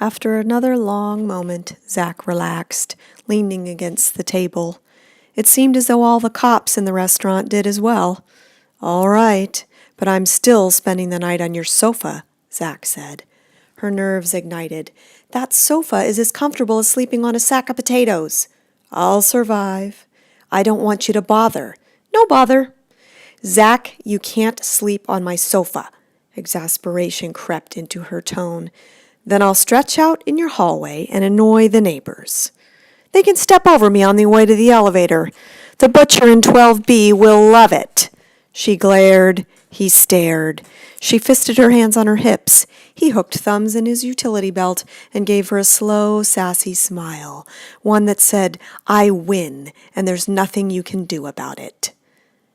After another long moment, Zach relaxed, leaning against the table. It seemed as though all the cops in the restaurant did as well. "All right, but I'm still spending the night on your sofa," Zach said. Her nerves ignited. "That sofa is as comfortable as sleeping on a sack of potatoes." "I'll survive." "I don't want you to bother." "No bother." "Zach, you can't sleep on my sofa." Exasperation crept into her tone. "Then I'll stretch out in your hallway and annoy the neighbors. They can step over me on the way to the elevator. The butcher in 12B will love it." She glared. He stared. She fisted her hands on her hips. He hooked thumbs in his utility belt and gave her a slow, sassy smile, one that said, "I win, and there's nothing you can do about it."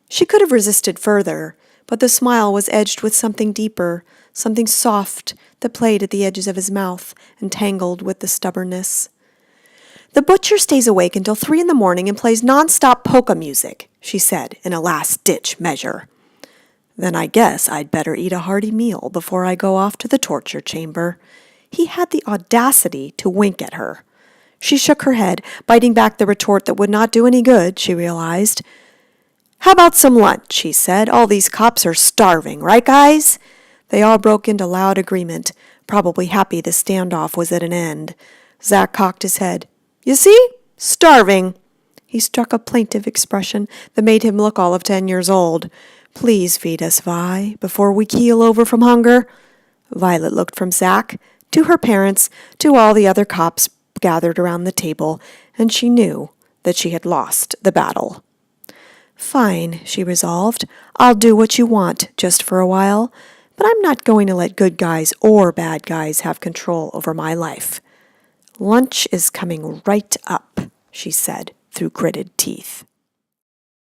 She could have resisted further, but the smile was edged with something deeper, something soft that played at the edges of his mouth and tangled with the stubbornness. "The butcher stays awake until 3 in the morning and plays non-stop polka music," she said in a last-ditch measure. "Then I guess I'd better eat a hearty meal before I go off to the torture chamber." He had the audacity to wink at her. She shook her head, biting back the retort that would not do any good, she realized. "How about some lunch?" he said. "All these cops are starving, right, guys?" They all broke into loud agreement, probably happy the standoff was at an end. Zach cocked his head. "You see? Starving." He struck a plaintive expression that made him look all of 10 years old. "Please feed us, Vi, before we keel over from hunger." Violet looked from Zach to her parents to all the other cops gathered around the table, and she knew that she had lost the battle. "Fine," she resolved. "I'll do what you want just for a while, but I'm not going to let good guys or bad guys have control over my life." "Lunch is coming right up," she said through gritted teeth.